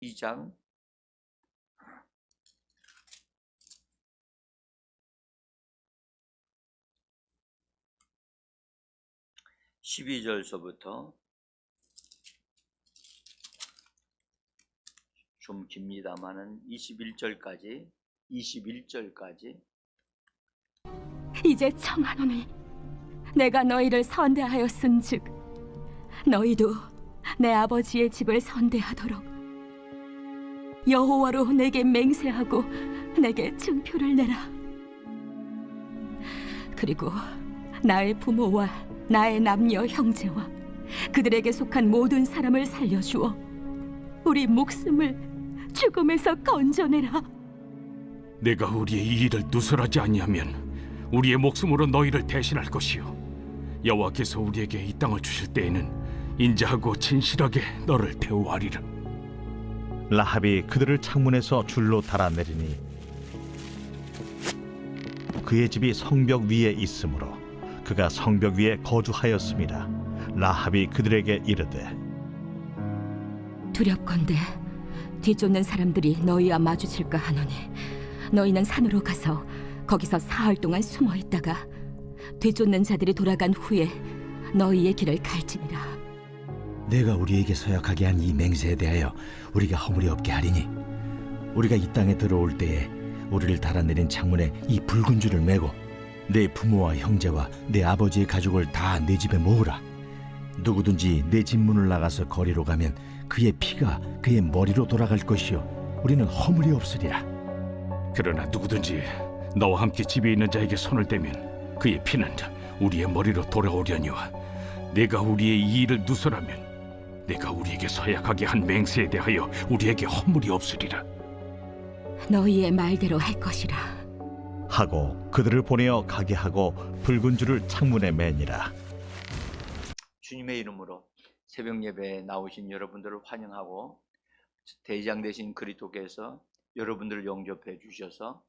12장 12절서부터 좀 깁니다만은 21절까지 이제 청하노니 내가 너희를 선대하였은즉 너희도 내 아버지의 집을 선대하도록 여호와로 내게 맹세하고 내게 증표를 내라. 그리고 나의 부모와 나의 남녀 형제와 그들에게 속한 모든 사람을 살려주어 우리 목숨을 죽음에서 건져내라. 내가 우리의 이 일을 누설하지 아니하면 우리의 목숨으로 너희를 대신할 것이요 여호와께서 우리에게 이 땅을 주실 때에는 인자하고 진실하게 너를 대우하리라. 라합이 그들을 창문에서 줄로 달아내리니 그의 집이 성벽 위에 있으므로 그가 성벽 위에 거주하였습니다. 라합이 그들에게 이르되 두렵건대 뒤쫓는 사람들이 너희와 마주칠까 하노니 너희는 산으로 가서 거기서 사흘 동안 숨어 있다가 뒤쫓는 자들이 돌아간 후에 너희의 길을 갈지니라. 내가 우리에게 서약하게 한 이 맹세에 대하여 우리가 허물이 없게 하리니 우리가 이 땅에 들어올 때에 우리를 달아내린 창문에 이 붉은 줄을 매고 내 부모와 형제와 내 아버지의 가족을 다 내 집에 모으라. 누구든지 내 집 문을 나가서 거리로 가면 그의 피가 그의 머리로 돌아갈 것이요 우리는 허물이 없으리라. 그러나 누구든지 너와 함께 집에 있는 자에게 손을 대면 그의 피는 우리의 머리로 돌아오려니와 내가 우리의 이 일을 누설하면 내가 우리에게 서약하게 한 맹세에 대하여 우리에게 허물이 없으리라. 너희의 말대로 할 것이라 하고 그들을 보내어 가게 하고 붉은 줄을 창문에 매니라. 주님의 이름으로 새벽 예배에 나오신 여러분들을 환영하고 대장 되신 그리스도께서 여러분들을 영접해 주셔서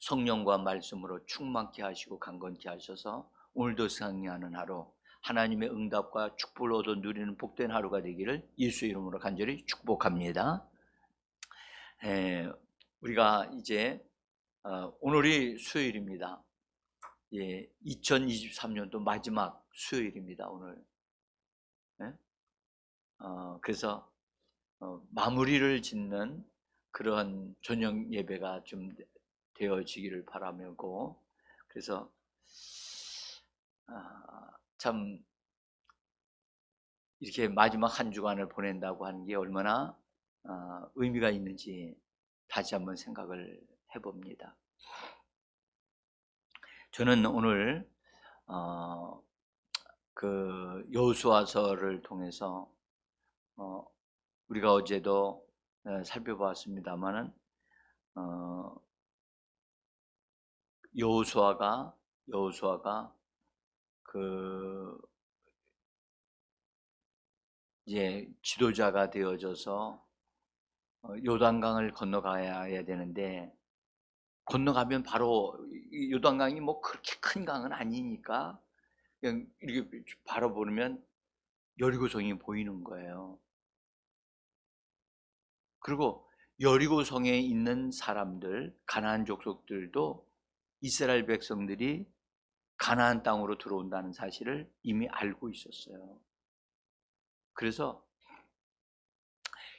성령과 말씀으로 충만케 하시고 강건케 하셔서 오늘도 승리하는 하루, 하나님의 응답과 축복을 얻어 누리는 복된 하루가 되기를 예수 이름으로 간절히 축복합니다. 우리가 이제 오늘이 수요일입니다. 2023년도 마지막 수요일입니다. 오늘. 그래서 마무리를 짓는 그런 저녁 예배가 좀 되어지기를 바라고, 그래서 참 이렇게 마지막 한 주간을 보낸다고 하는 게 얼마나 의미가 있는지 다시 한번 생각을 해봅니다. 저는 오늘 그 여호수아서를 통해서 우리가 어제도 살펴보았습니다만은 여호수아가 그 이제 지도자가 되어져서 요단강을 건너가야 되는데, 건너가면 바로 요단강이 뭐 그렇게 큰 강은 아니니까 그냥 이렇게 바로 보면 여리고성이 보이는 거예요. 그리고 여리고성에 있는 사람들, 가나안 족속들도 이스라엘 백성들이 가나안 땅으로 들어온다는 사실을 이미 알고 있었어요. 그래서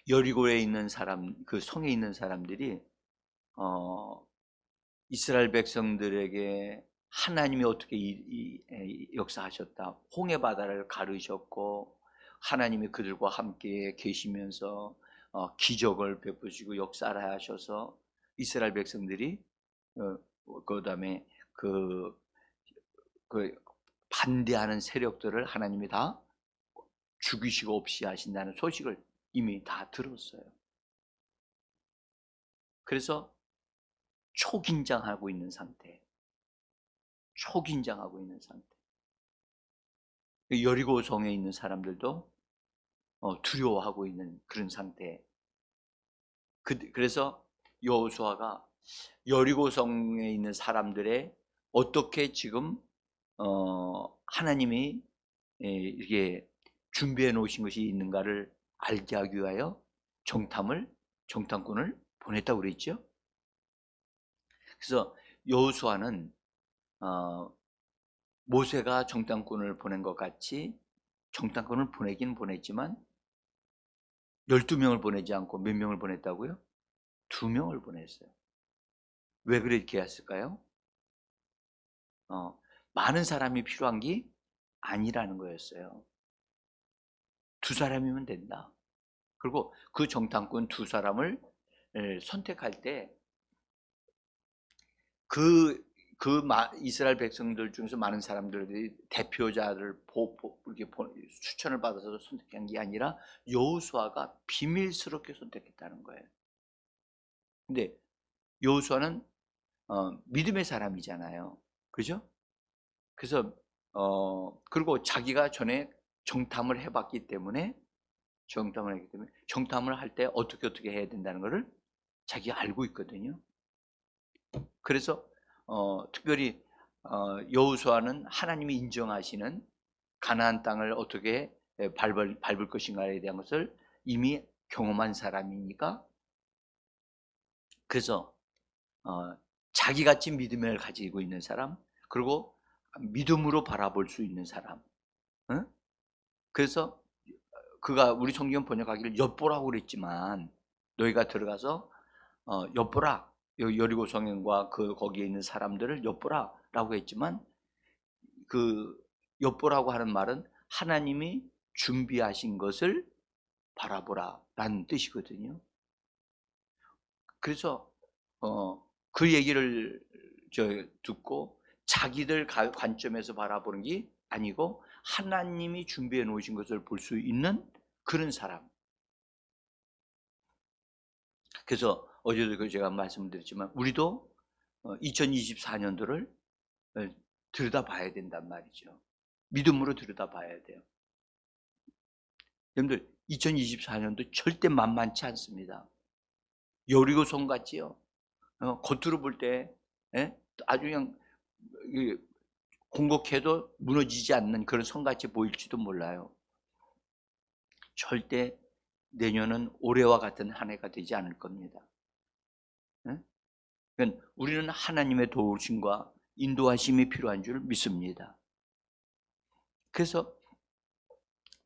여리고에 있는 사람, 그 성에 있는 사람들이 이스라엘 백성들에게 하나님이 어떻게 역사하셨다, 홍해 바다를 가르셨고 하나님이 그들과 함께 계시면서 기적을 베푸시고 역사를 하셔서 이스라엘 백성들이 그다음에 그 반대하는 세력들을 하나님이 다 죽이시고 없이 하신다는 소식을 이미 다 들었어요. 그래서 초긴장하고 있는 상태. 여리고성에 있는 사람들도 두려워하고 있는 그런 상태. 그래서 여호수아가 여리고성에 있는 사람들의 어떻게 지금 하나님이 이렇게 준비해 놓으신 것이 있는가를 알게 하기 위하여 정탐꾼을 보냈다고 그랬죠. 그래서 여호수아는 모세가 정탐꾼을 보낸 것 같이 정탐꾼을 보내긴 보냈지만 12명을 보내지 않고 몇 명을 보냈다고요? 2명을 보냈어요. 왜 그렇게 했을까요? 많은 사람이 필요한 게 아니라는 거였어요. 2사람이면 된다. 그리고 그 정탐꾼 2사람을 선택할 때 이스라엘 백성들 중에서 많은 사람들이 대표자를 이렇게 추천을 받아서 선택한 게 아니라 여호수아가 비밀스럽게 선택했다는 거예요. 근데 여호수아는 믿음의 사람이잖아요. 그죠? 그래서 그리고 자기가 전에 정탐을 해봤기 때문에 정탐을 할 때 어떻게 해야 된다는 것을 자기가 알고 있거든요. 그래서 특별히 여호수아는 하나님이 인정하시는 가나안 땅을 어떻게 밟을 것인가에 대한 것을 이미 경험한 사람이니까, 그래서 자기같이 믿음을 가지고 있는 사람, 그리고 믿음으로 바라볼 수 있는 사람. 응? 그래서 그가 우리 성경 번역하기를 엿보라고 그랬지만, 너희가 들어가서 엿보라, 여리고 성행과 거기에 있는 사람들을 엿보라라고 했지만, 그 엿보라고 하는 말은 하나님이 준비하신 것을 바라보라라는 뜻이거든요. 그래서 그 얘기를 듣고 자기들 관점에서 바라보는 게 아니고 하나님이 준비해 놓으신 것을 볼 수 있는 그런 사람. 그래서 어제도 제가 말씀드렸지만 우리도 2024년도를 들여다봐야 된단 말이죠. 믿음으로 들여다봐야 돼요. 여러분들 2024년도 절대 만만치 않습니다. 여리고성 같지요. 겉으로 볼 때 아주 그냥 공격해도 무너지지 않는 그런 성같이 보일지도 몰라요. 절대 내년은 올해와 같은 한 해가 되지 않을 겁니다. 그러니까 우리는 하나님의 도우심과 인도하심이 필요한 줄 믿습니다. 그래서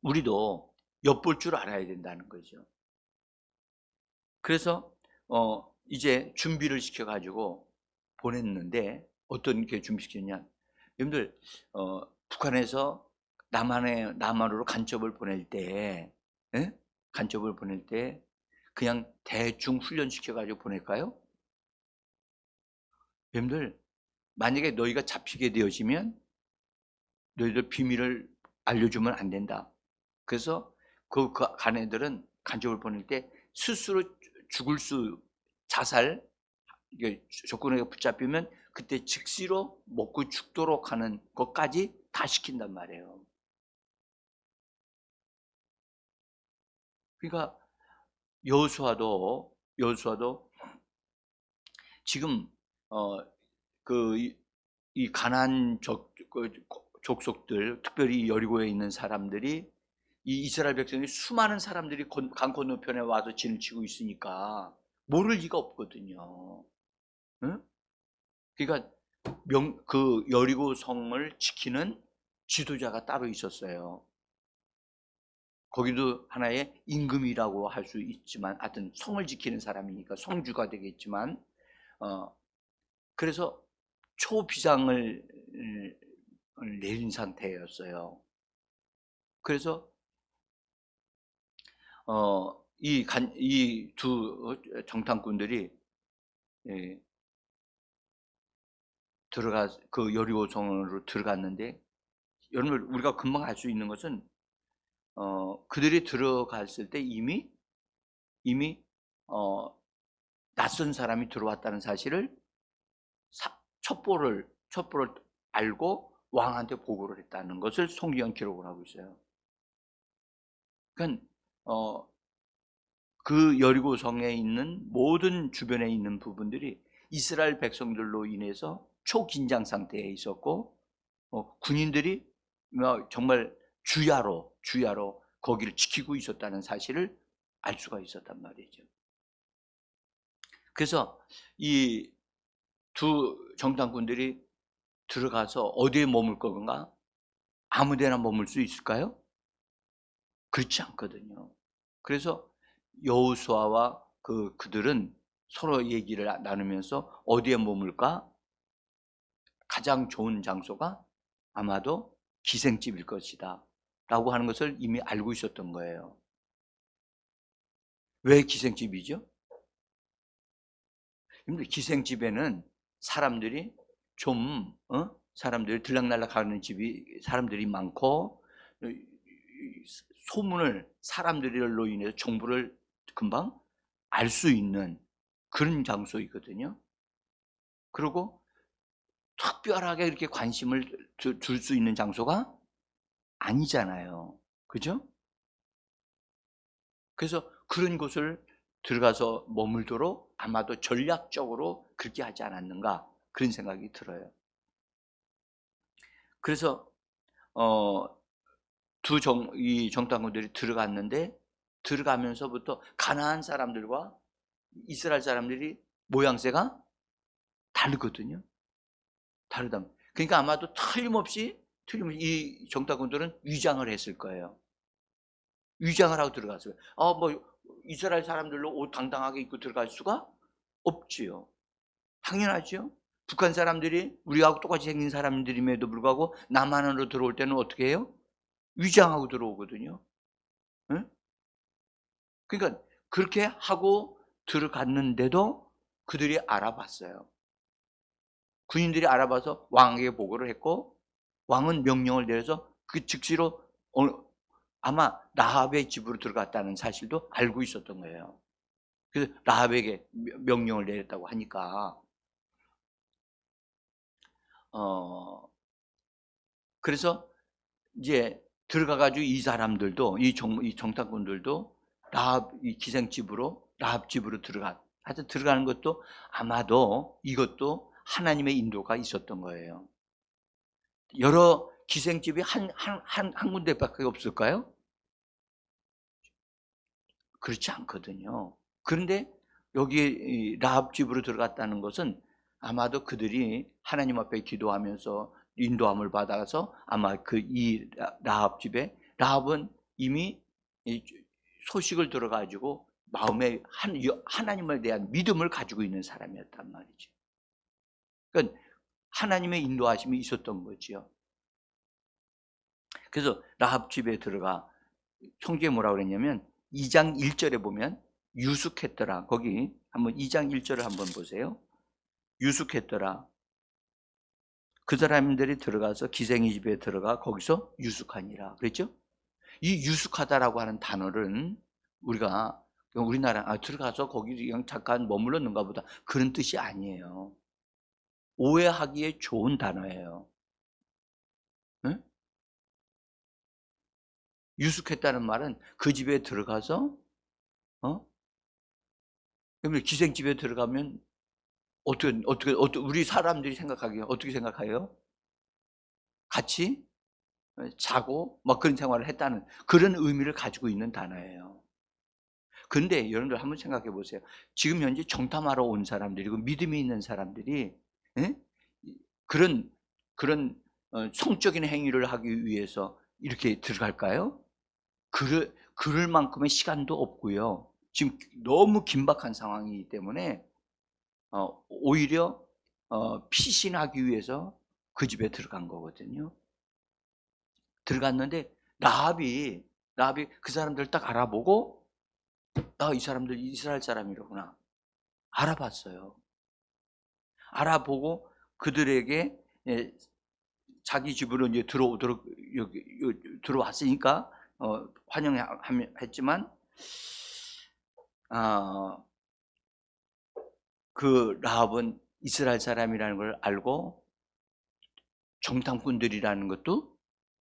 우리도 엿볼 줄 알아야 된다는 거죠. 그래서 이제 준비를 시켜가지고 보냈는데, 어떤 게 준비시켰냐? 여러분들 북한에서 남한으로 간첩을 보낼 때, 간첩을 보낼 때 그냥 대충 훈련시켜가지고 보낼까요? 여러분들 만약에 너희가 잡히게 되어지면 너희들 비밀을 알려주면 안 된다. 그래서 그 간애들은 간첩을 보낼 때 스스로 자살 조건에 붙잡히면 그때 즉시로 먹고 죽도록 하는 것까지 다 시킨단 말이에요. 그러니까 여호수아도 지금 이 가나안 족속들, 특별히 여리고에 있는 사람들이, 이 이스라엘 백성이 수많은 사람들이 강 건너편에 와서 진을 치고 있으니까 모를 리가 없거든요. 응? 그러니까 그 여리고 성을 지키는 지도자가 따로 있었어요. 거기도 하나의 임금이라고 할 수 있지만, 하여튼 성을 지키는 사람이니까 성주가 되겠지만, 그래서 초비상을 내린 상태였어요. 그래서 이 두 정탐꾼들이 그 여리고성으로 들어갔는데, 여러분 우리가 금방 알 수 있는 것은 그들이 들어갔을 때 이미 낯선 사람이 들어왔다는 사실을 첩보를 알고 왕한테 보고를 했다는 것을 성경 기록을 하고 있어요. 그러니까 그 여리고성에 있는 모든 주변에 있는 부분들이 이스라엘 백성들로 인해서 초긴장 상태에 있었고, 군인들이 정말 주야로 거기를 지키고 있었다는 사실을 알 수가 있었단 말이죠. 그래서 이 두 정탐꾼들이 들어가서 어디에 머물 건가? 아무 데나 머물 수 있을까요? 그렇지 않거든요. 그래서 여호수아와 그들은 서로 얘기를 나누면서 어디에 머물까? 가장 좋은 장소가 아마도 기생집일 것이다 라고 하는 것을 이미 알고 있었던 거예요. 왜 기생집이죠? 기생집에는 사람들이 사람들이 들락날락 하는 집이 사람들이 많고, 소문을 사람들로 인해서 정보를 금방 알 수 있는 그런 장소이거든요. 그리고 특별하게 이렇게 관심을 둘 수 있는 장소가 아니잖아요. 그죠? 그래서 그런 곳을 들어가서 머물도록 아마도 전략적으로 그렇게 하지 않았는가, 그런 생각이 들어요. 그래서 이 정탐꾼들이 들어갔는데, 들어가면서부터 가나안 사람들과 이스라엘 사람들이 모양새가 다르거든요. 다르다. 그러니까 아마도 틀림없이 이 정탐꾼들은 위장을 했을 거예요. 위장을 하고 들어갔어요. 이스라엘 사람들로 옷 당당하게 입고 들어갈 수가 없지요. 당연하죠. 북한 사람들이 우리하고 똑같이 생긴 사람들임에도 불구하고 남한으로 들어올 때는 어떻게 해요? 위장하고 들어오거든요. 응? 그러니까 그렇게 하고 들어갔는데도 그들이 알아봤어요. 군인들이 알아봐서 왕에게 보고를 했고, 왕은 명령을 내려서 그 즉시로 아마 라합의 집으로 들어갔다는 사실도 알고 있었던 거예요. 그래서 라합에게 명령을 내렸다고 하니까, 그래서 이제 들어가가지고 이 사람들도, 이 정탐꾼들도 이 기생집으로, 라합 집으로 하여튼 들어가는 것도 아마도 이것도 하나님의 인도가 있었던 거예요. 여러 기생집이 한 군데밖에 없을까요? 그렇지 않거든요. 그런데 여기 라합 집으로 들어갔다는 것은 아마도 그들이 하나님 앞에 기도하면서 인도함을 받아서 아마 이 라합 집에, 라합은 이미 소식을 들어가지고 마음에 하나님에 대한 믿음을 가지고 있는 사람이었단 말이죠. 그러니까 하나님의 인도하심이 있었던 거지요. 그래서 라합 집에 들어가, 성경에 뭐라고 그랬냐면 2장 1절에 보면 유숙했더라. 거기 한번 2장 1절을 한번 보세요. 유숙했더라. 그 사람들이 들어가서 기생이 집에 들어가 거기서 유숙하니라. 그랬죠? 이 유숙하다라고 하는 단어는 우리나라 들어가서 거기 그냥 잠깐 머물렀는가 보다, 그런 뜻이 아니에요. 오해하기에 좋은 단어예요. 응? 유숙했다는 말은 그 집에 들어가서 그러면 기생집에 들어가면 어떻게 우리 사람들이 생각하기에 어떻게 생각해요? 같이 자고 막 그런 생활을 했다는 그런 의미를 가지고 있는 단어예요. 그런데 여러분들 한번 생각해 보세요. 지금 현재 정탐하러 온 사람들이고 믿음이 있는 사람들이 그런 성적인 행위를 하기 위해서 이렇게 들어갈까요? 그럴 만큼의 시간도 없고요. 지금 너무 긴박한 상황이기 때문에 오히려 피신하기 위해서 그 집에 들어간 거거든요. 들어갔는데 라합이 그 사람들 딱 알아보고, 이 사람들 이스라엘 사람이로구나 알아봤어요. 알아보고 그들에게 자기 집으로 이제 들어왔으니까 환영했지만, 그 라합은 이스라엘 사람이라는 걸 알고 정탐꾼들이라는 것도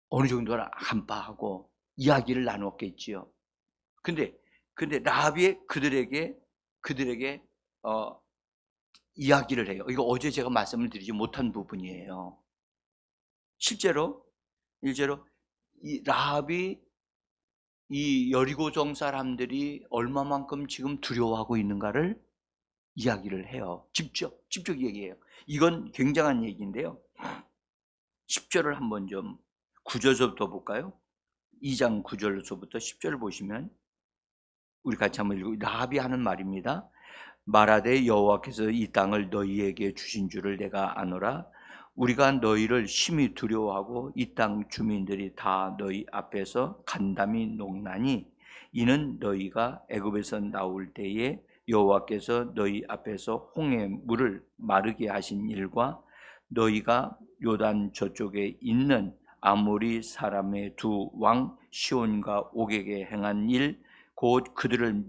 어느 정도는 간파하고 이야기를 나눴겠지요. 근데 라합이 그들에게 이야기를 해요. 이거 어제 제가 말씀을 드리지 못한 부분이에요. 실제로 이 라합이 이 여리고성 사람들이 얼마만큼 지금 두려워하고 있는가를 이야기를 해요. 직접 얘기해요. 이건 굉장한 얘기인데요. 10절을 한번 좀 9절서부터 볼까요? 2장 9절서부터 10절을 보시면 우리 같이 한번 읽고, 라합이 하는 말입니다. 말하되 여호와께서 이 땅을 너희에게 주신 줄을 내가 아노라. 우리가 너희를 심히 두려워하고 이 땅 주민들이 다 너희 앞에서 간담이 녹나니 이는 너희가 애굽에서 나올 때에 여호와께서 너희 앞에서 홍해 물을 마르게 하신 일과 너희가 요단 저쪽에 있는 아모리 사람의 두 왕 시온과 옥에게 행한 일, 곧 그들을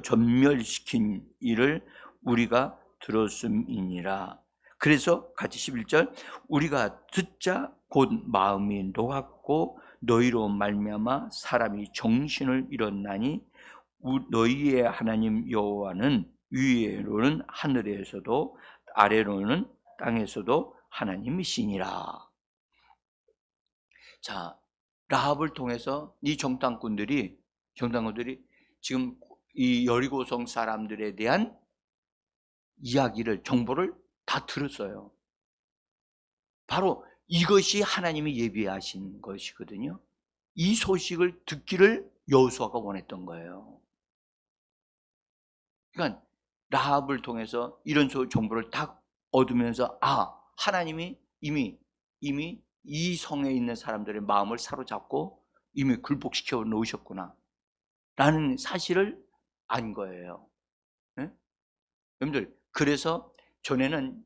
전멸시킨 일을 우리가 들었음이니라. 그래서 같이 11절, 우리가 듣자 곧 마음이 녹았고 너희로 말미암아 사람이 정신을 잃었나니 너희의 하나님 여호와는 위에로는 하늘에서도 아래로는 땅에서도 하나님이시니라. 자, 라합을 통해서 이 정탐꾼들이 지금 이 여리고성 사람들에 대한 이야기를, 정보를 다 들었어요. 바로 이것이 하나님이 예비하신 것이거든요. 이 소식을 듣기를 여호수아가 원했던 거예요. 그러니까 라합을 통해서 이런 정보를 딱 얻으면서, 하나님이 이미 이 성에 있는 사람들의 마음을 사로잡고 이미 굴복시켜 놓으셨구나 라는 사실을 안 거예요. 네? 여러분들, 그래서 전에는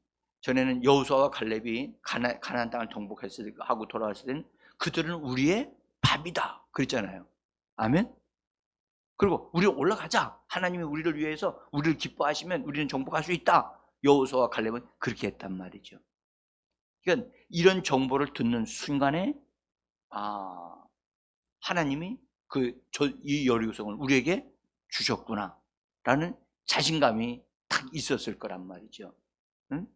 여호수아와 갈렙이 가나안 땅을 정복하고 돌아왔을 때는 그들은 우리의 밥이다 그랬잖아요. 아멘. 그리고 우리 올라가자, 하나님이 우리를 위해서 우리를 기뻐하시면 우리는 정복할 수 있다. 여호수아와 갈렙은 그렇게 했단 말이죠. 그러니까 이런 정보를 듣는 순간에 하나님이 이 여리고성을 우리에게 주셨구나 라는 자신감이 딱 있었을 거란 말이죠. 응?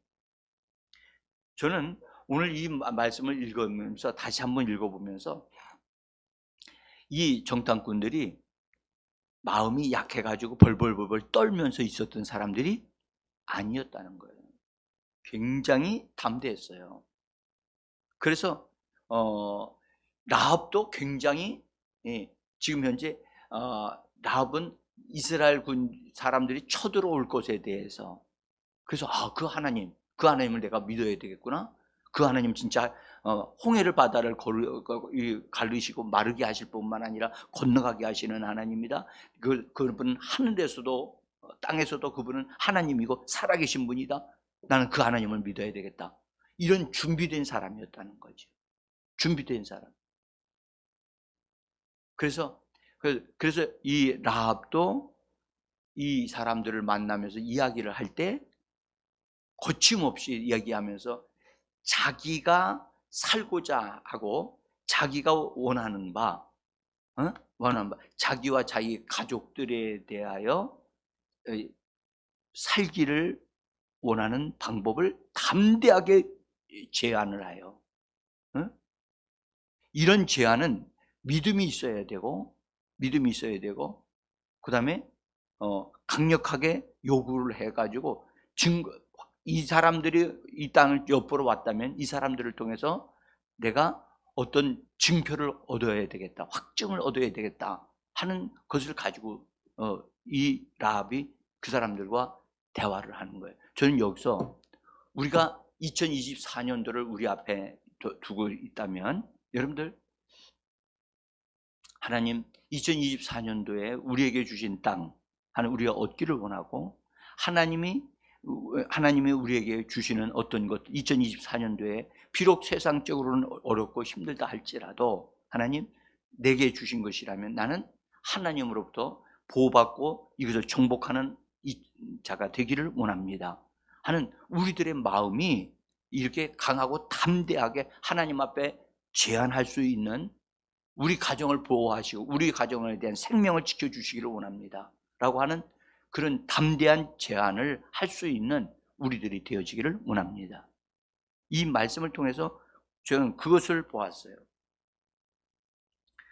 저는 오늘 이 말씀을 읽으면서 다시 한번 읽어보면서 이 정탐꾼들이 마음이 약해가지고 벌벌 떨면서 있었던 사람들이 아니었다는 거예요. 굉장히 담대했어요. 그래서 라합도 굉장히, 지금 현재 라합은 이스라엘 군 사람들이 쳐들어올 것에 대해서, 그래서 그 하나님을 내가 믿어야 되겠구나. 그 하나님 진짜 홍해를 바다를 가르시고 마르게 하실 뿐만 아니라 건너가게 하시는 하나님이다. 그분은 하늘에서도 땅에서도 그분은 하나님이고 살아계신 분이다. 나는 그 하나님을 믿어야 되겠다. 이런 준비된 사람이었다는 거죠. 준비된 사람. 그래서 이 라합도 이 사람들을 만나면서 이야기를 할 때 거침없이 이야기하면서 자기가 살고자 하고 자기가 원하는 바, 자기와 자기 가족들에 대하여 살기를 원하는 방법을 담대하게 제안을 해요. 이런 제안은 믿음이 있어야 되고 그 다음에 강력하게 요구를 해가지고 이 사람들이 이 땅을 엿보러 왔다면 이 사람들을 통해서 내가 어떤 증표를 얻어야 되겠다, 확증을 얻어야 되겠다 하는 것을 가지고 이 라합이 그 사람들과 대화를 하는 거예요. 저는 여기서 우리가 2024년도를 우리 앞에 두고 있다면, 여러분들, 하나님 2024년도에 우리에게 주신 땅, 우리가 얻기를 원하고, 하나님이 우리에게 주시는 어떤 것, 2024년도에 비록 세상적으로는 어렵고 힘들다 할지라도 하나님 내게 주신 것이라면 나는 하나님으로부터 보호받고 이것을 정복하는 자가 되기를 원합니다 하는 우리들의 마음이 이렇게 강하고 담대하게 하나님 앞에 제안할 수 있는, 우리 가정을 보호하시고 우리 가정에 대한 생명을 지켜주시기를 원합니다 라고 하는 그런 담대한 제안을 할 수 있는 우리들이 되어지기를 원합니다. 이 말씀을 통해서 저는 그것을 보았어요.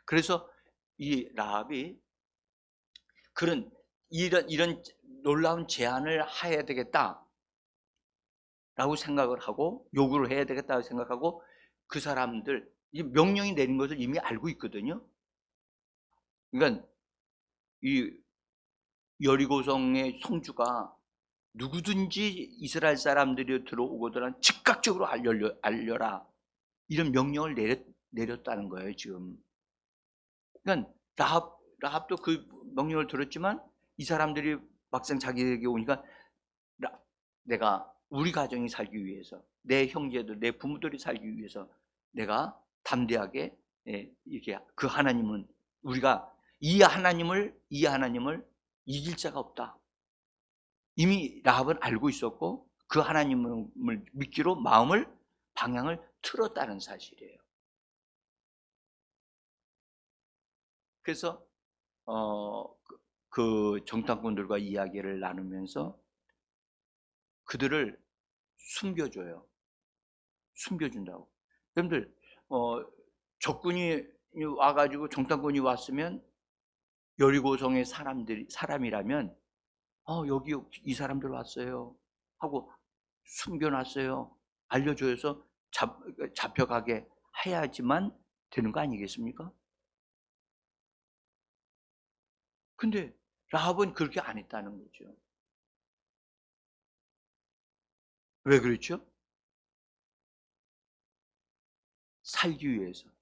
그래서 이 라합이 그런 이런 놀라운 제안을 해야 되겠다라고 생각을 하고 요구를 해야 되겠다고 생각하고 그 사람들 이 명령이 내린 것을 이미 알고 있거든요. 그러니까 이 여리고성의 성주가 누구든지 이스라엘 사람들이 들어오거든 즉각적으로 알려라 이런 명령을 내렸다는 거예요 지금. 그러니까 라합도 그 명령을 들었지만 이 사람들이 막상 자기에게 오니까 내가 우리 가정이 살기 위해서 내 형제들 내 부모들이 살기 위해서 내가 담대하게 이렇게 그 하나님은 우리가 이 하나님을 이길 자가 없다. 이미 라합은 알고 있었고 그 하나님을 믿기로 방향을 틀었다는 사실이에요. 그래서 그 정탐꾼들과 이야기를 나누면서 그들을 숨겨준다고. 여러분들 적군이 와가지고 정탐꾼이 왔으면 여리고성의 사람이라면 여기 이 사람들 왔어요 하고 숨겨놨어요. 알려줘서 잡혀가게 해야지만 되는 거 아니겠습니까? 근데 라합은 그렇게 안 했다는 거죠. 왜 그렇죠? 살기 위해서,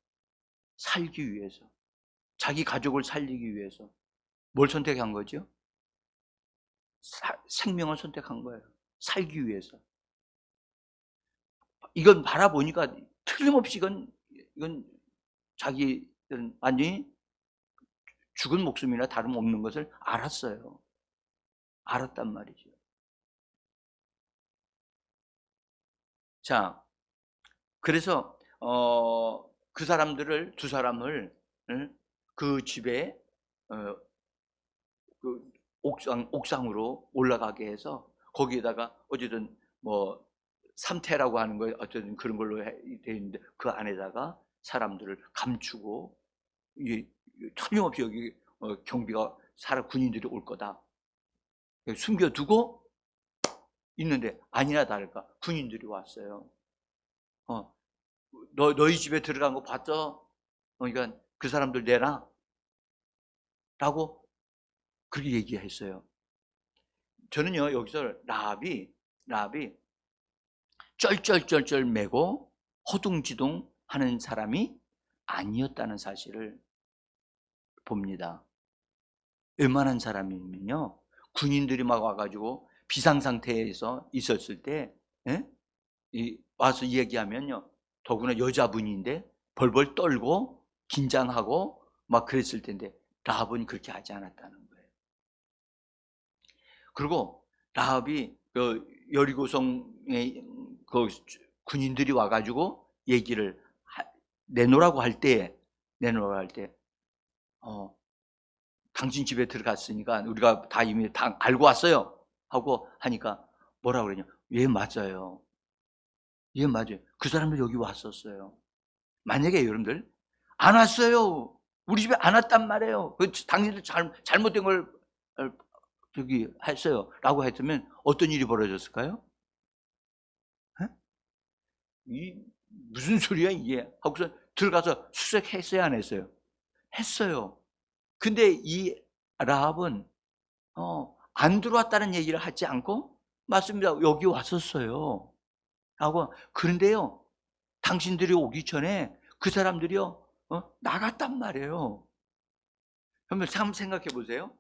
자기 가족을 살리기 위해서 뭘 선택한 거죠? 생명을 선택한 거예요. 살기 위해서. 이건 바라보니까 틀림없이 이건 자기들은 완전히 죽은 목숨이나 다름없는 것을 알았어요. 알았단 말이죠. 자, 그래서 그 사람들을 두 사람을 그 집에 그 옥상으로 올라가게 해서 거기에다가 어쨌든 뭐 삼태라고 하는 거에 어쨌든 그런 걸로 되어 있는데 그 안에다가 사람들을 감추고 이게 틀림없이 여기 경비가 군인들이 올 거다 숨겨두고 있는데 아니나 다를까 군인들이 왔어요. 너희 집에 들어간 거 봤어? 그러니까 그 사람들 내라 라고 그렇게 얘기했어요. 저는요 여기서 라합이 쩔쩔쩔쩔 매고 허둥지둥 하는 사람이 아니었다는 사실을 봅니다. 웬만한 사람이면요 군인들이 막 와가지고 비상상태에서 있었을 때 와서 얘기하면요 더구나 여자분인데 벌벌 떨고 긴장하고 막 그랬을 텐데 라합은 그렇게 하지 않았다는 거예요. 그리고 라합이 그 여리고성의 그 군인들이 와가지고 얘기를 내놓으라고 할 때 당신 집에 들어갔으니까 우리가 다 이미 다 알고 왔어요 하고 하니까 뭐라고 그러냐? 예 맞아요. 예 맞아요. 그 사람들 여기 왔었어요. 만약에 여러분들 안 왔어요. 우리 집에 안 왔단 말이에요. 당신들 잘못된 걸 저기 했어요 라고 했으면 어떤 일이 벌어졌을까요? 이 무슨 소리야 이게 하고서 들어가서 수색했어요 안 했어요? 했어요. 근데 이 라합은 안 들어왔다는 얘기를 하지 않고 맞습니다 여기 왔었어요 하고 그런데요 당신들이 오기 전에 그 사람들이요 나갔단 말이에요. 여러분 참 생각해 보세요.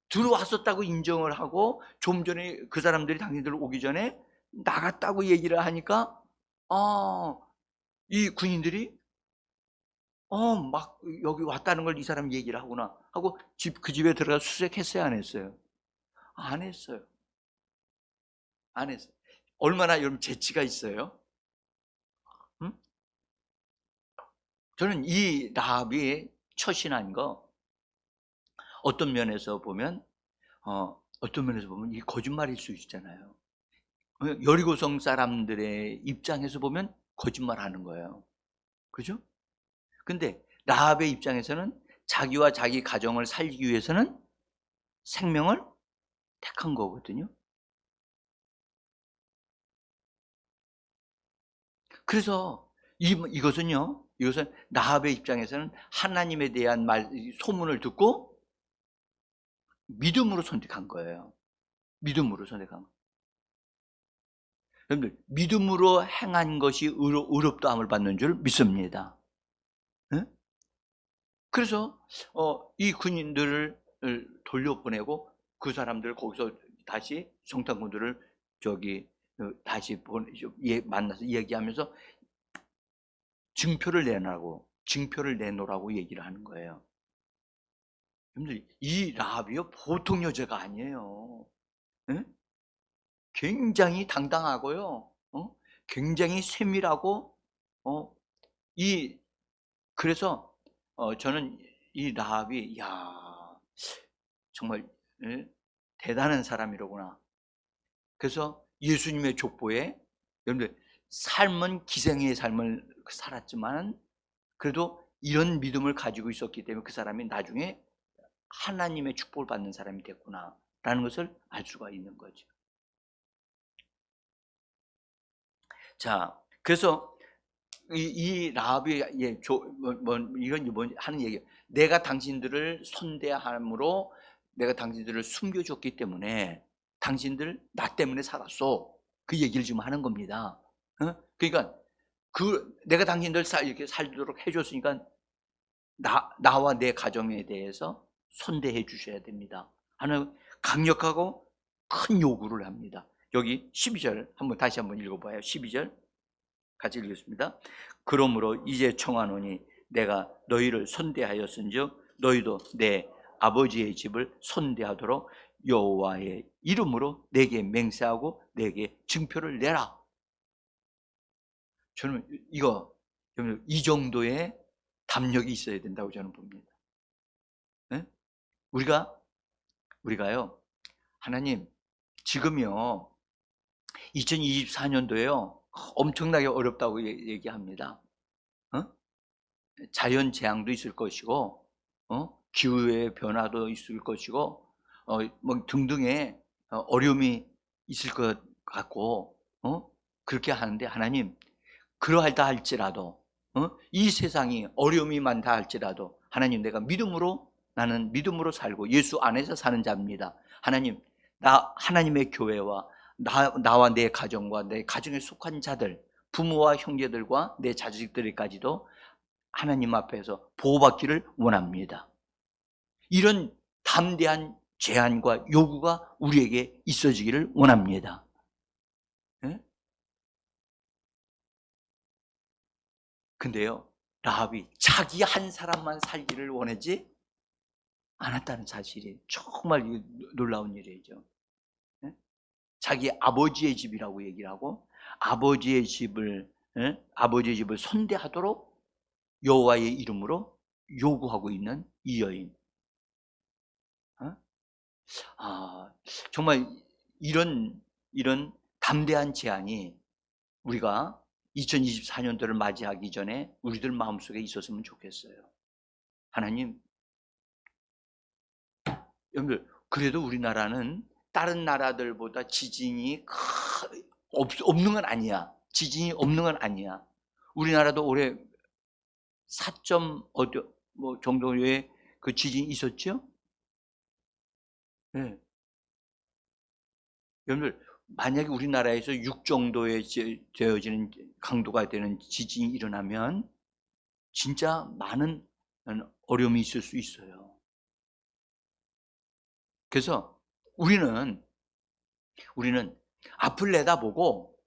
들어왔었다고 인정을 하고 좀 전에 그 사람들이 당신들 오기 전에 나갔다고 얘기를 하니까 이 군인들이 막 여기 왔다는 걸 이 사람이 얘기를 하구나 하고 그 집에 들어가서 수색했어요 안 했어요? 안 했어요. 안 했어요. 얼마나 여러분 재치가 있어요? 응? 저는 이 라합이 처신한 거 어떤 면에서 보면 이 거짓말일 수 있잖아요. 여리고성 사람들의 입장에서 보면 거짓말하는 거예요. 그죠? 근데 라합의 입장에서는 자기와 자기 가정을 살기 위해서는 생명을 택한 거거든요. 그래서 이것은 라합의 입장에서는 하나님에 대한 소문을 듣고 믿음으로 선택한 거예요. 믿음으로 선택한 거예요. 여러분들, 믿음으로 행한 것이 의롭다함을 받는 줄 믿습니다. 응? 그래서 이 군인들을 돌려보내고 그 사람들 거기서 다시 정탐꾼들을 다시 만나서 이야기하면서 증표를 내놓으라고 얘기를 하는 거예요. 여러분들, 이 라합이요 보통 여자가 아니에요. 응? 굉장히 당당하고요, 굉장히 세밀하고, 그래서 저는 이 라합이 정말 대단한 사람이로구나. 그래서 예수님의 족보에 여러분들 삶은 기생의 삶을 살았지만 그래도 이런 믿음을 가지고 있었기 때문에 그 사람이 나중에 하나님의 축복을 받는 사람이 됐구나라는 것을 알 수가 있는 거죠. 자, 그래서 이 라합이 이건 하는 얘기예요. 내가 당신들을 선대함으로 내가 당신들을 숨겨줬기 때문에 당신들 나 때문에 살았어. 그 얘기를 지금 하는 겁니다. 그러니까 내가 당신들 이렇게 살도록 해줬으니까 나와 내 가정에 대해서 선대해 주셔야 됩니다 하는 강력하고 큰 요구를 합니다. 여기 12절 다시 한번 읽어봐요. 12절 같이 읽겠습니다. 그러므로 이제 청하노니 내가 너희를 선대하였은즉 너희도 내 아버지의 집을 선대하도록 여호와의 이름으로 내게 맹세하고 내게 증표를 내라. 저는 이 정도의 담력이 있어야 된다고 저는 봅니다. 네? 우리가요, 하나님, 지금요, 2024년도에요, 엄청나게 어렵다고 얘기합니다. 자연 재앙도 있을 것이고, 기후의 변화도 있을 것이고, 뭐 등등의 어려움이 있을 것 같고, 그렇게 하는데 하나님, 그러하다 할지라도, 이 세상이 어려움이 많다 할지라도 하나님, 나는 믿음으로 살고 예수 안에서 사는 자입니다. 하나님, 하나님의 교회와 나와 내 가정과 내 가정에 속한 자들, 부모와 형제들과 내 자식들까지도 하나님 앞에서 보호받기를 원합니다. 이런 담대한 제안과 요구가 우리에게 있어지기를 원합니다. 네? 근데요, 라합이 자기 한 사람만 살기를 원하지 않았다는 사실이 정말 놀라운 일이죠. 네? 자기 아버지의 집이라고 얘기를 하고 아버지의 집을 선대하도록 여호와의 이름으로 요구하고 있는 이 여인. 정말 이런 담대한 제안이 우리가 2024년도를 맞이하기 전에 우리들 마음속에 있었으면 좋겠어요. 하나님, 여러분들, 그래도 우리나라는 다른 나라들보다 지진이 없는 건 아니야. 지진이 없는 건 아니야. 우리나라도 올해 4점 정도의 그 지진이 있었죠? 네. 여러분들, 만약에 우리나라에서 6 정도의 되어지는 강도가 되는 지진이 일어나면 진짜 많은 어려움이 있을 수 있어요. 그래서 우리는 앞을 내다보고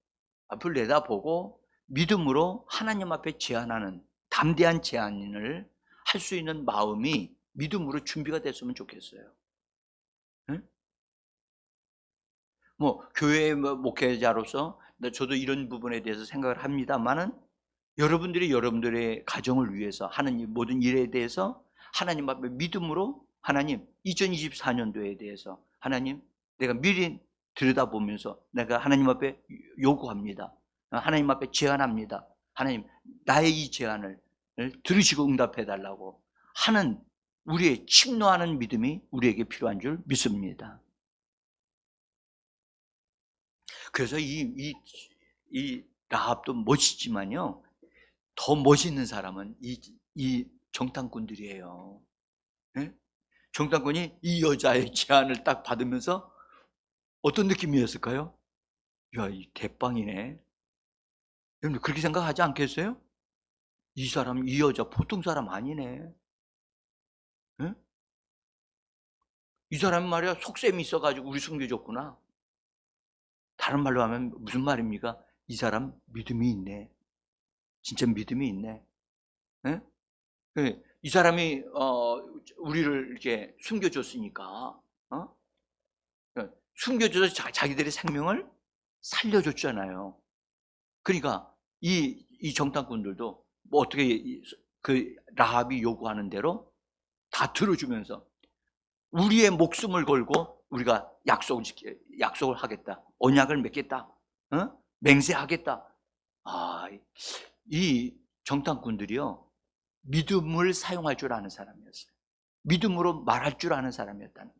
믿음으로 하나님 앞에 제안하는 담대한 제안을 할 수 있는 마음이 믿음으로 준비가 됐으면 좋겠어요. 응? 교회 목회자로서 저도 이런 부분에 대해서 생각을 합니다만은 여러분들의 가정을 위해서 하는 모든 일에 대해서 하나님 앞에 믿음으로 하나님, 2024년도에 대해서 하나님, 내가 미리 들여다보면서 내가 하나님 앞에 요구합니다. 하나님 앞에 제안합니다. 하나님, 나의 이 제안을 들으시고 응답해 달라고 하는 우리의 침노하는 믿음이 우리에게 필요한 줄 믿습니다. 그래서 이 라합도 멋있지만요, 더 멋있는 사람은 이 정탐꾼들이에요. 네? 정탐꾼이 이 여자의 제안을 딱 받으면서 어떤 느낌이었을까요? 야, 이 대빵이네. 여러분 그렇게 생각하지 않겠어요? 이 사람, 이 여자 보통 사람 아니네. 네? 이 사람 말이야 속셈이 있어가지고 우리 숨겨줬구나. 다른 말로 하면 무슨 말입니까? 이 사람 믿음이 있네. 진짜 믿음이 있네. 네? 이 사람이 우리를 이렇게 숨겨줬으니까 숨겨줘서 자기들의 생명을 살려줬잖아요. 그러니까 이 정탐꾼들도 뭐 어떻게 그 라합이 요구하는 대로 다 들어주면서 우리의 목숨을 걸고 우리가 약속을 하겠다, 언약을 맺겠다, 맹세하겠다. 이 정탐꾼들이요, 믿음을 사용할 줄 아는 사람이었어요. 믿음으로 말할 줄 아는 사람이었다는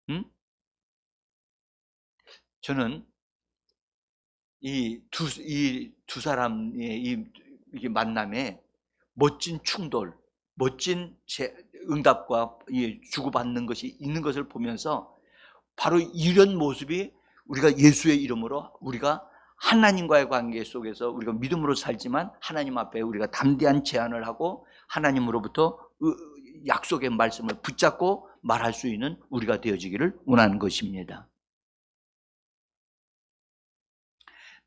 거예요. 저는 이 두 사람의 이 만남에 멋진 충돌, 멋진 응답과 주고받는 것이 있는 것을 보면서 바로 이런 모습이 우리가 예수의 이름으로 우리가 하나님과의 관계 속에서 우리가 믿음으로 살지만 하나님 앞에 우리가 담대한 제안을 하고 하나님으로부터 약속의 말씀을 붙잡고 말할 수 있는 우리가 되어지기를 원하는 것입니다.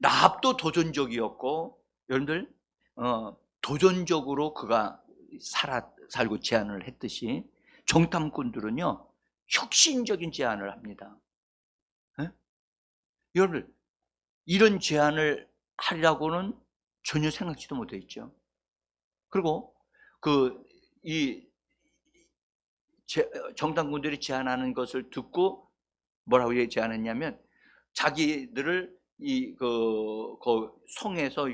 라합도 도전적이었고, 여러분들 도전적으로 그가 살고 제안을 했듯이 정탐꾼들은요 혁신적인 제안을 합니다. 여러분들 이런 제안을 하려고는 전혀 생각지도 못했죠. 그리고 정탐꾼들이 제안하는 것을 듣고 뭐라고 제안했냐면, 자기들을 그 성에서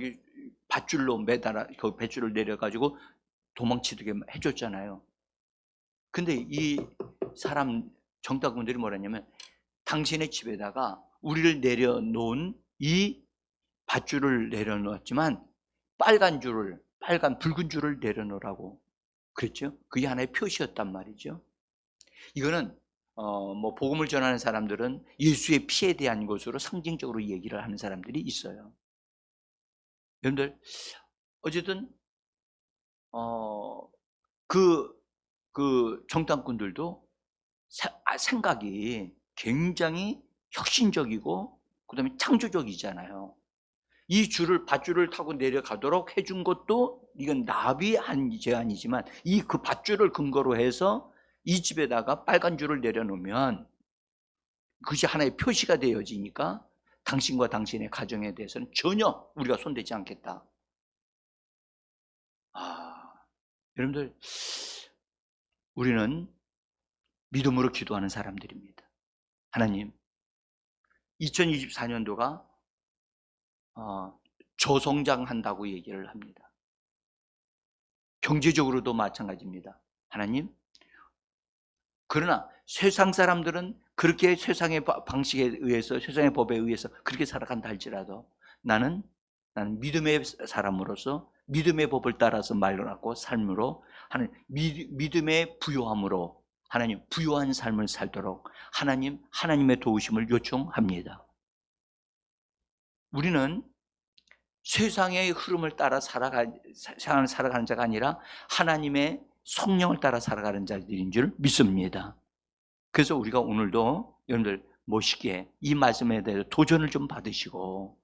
밧줄로 매달아 그 밧줄을 내려가지고 도망치게 해줬잖아요. 근데 이 사람 정탐꾼들이 뭐랬냐면, 당신의 집에다가 우리를 내려놓은 이 밧줄을 내려놓았지만 빨간 붉은 줄을 내려놓으라고 그랬죠. 그게 하나의 표시였단 말이죠. 이거는 뭐 복음을 전하는 사람들은 예수의 피에 대한 것으로 상징적으로 얘기를 하는 사람들이 있어요. 여러분들 어쨌든 그 정탐꾼들도 생각이 굉장히 혁신적이고 그다음에 창조적이잖아요. 이 밧줄을 타고 내려가도록 해준 것도 이건 라합이 한 제안이지만 그 밧줄을 근거로 해서 이 집에다가 빨간 줄을 내려놓으면 그것이 하나의 표시가 되어지니까 당신과 당신의 가정에 대해서는 전혀 우리가 손대지 않겠다. 여러분들 우리는 믿음으로 기도하는 사람들입니다. 하나님, 2024년도가 저성장한다고 얘기를 합니다. 경제적으로도 마찬가지입니다. 하나님, 그러나 세상 사람들은 그렇게 세상의 방식에 의해서, 세상의 법에 의해서 그렇게 살아간다 할지라도 나는 믿음의 사람으로서 믿음의 법을 따라서 말려놨고 삶으로 하나님 믿음의 부요함으로 하나님 부요한 삶을 살도록 하나님의 도우심을 요청합니다. 우리는 세상의 흐름을 따라 살아가는 자가 아니라 하나님의 성령을 따라 살아가는 자들인 줄 믿습니다. 그래서 우리가 오늘도 여러분들 멋있게 이 말씀에 대해서 도전을 좀 받으시고,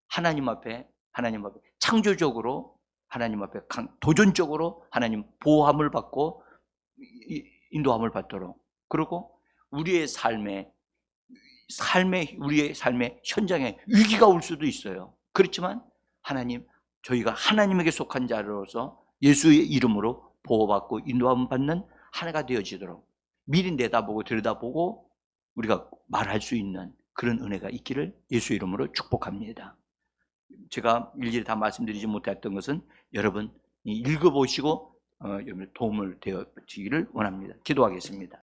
하나님 앞에 창조적으로 하나님 앞에 도전적으로 하나님 보호함을 받고 인도함을 받도록, 그리고 우리의 삶의 현장에 위기가 올 수도 있어요. 그렇지만 하나님, 저희가 하나님에게 속한 자로서 예수의 이름으로 보호받고 인도함을 받는 하나가 되어지도록 미리 내다보고 들여다보고 우리가 말할 수 있는 그런 은혜가 있기를 예수 이름으로 축복합니다. 제가 일일이 다 말씀드리지 못했던 것은 여러분 읽어보시고 여러분 도움을 되어 주기를 원합니다. 기도하겠습니다.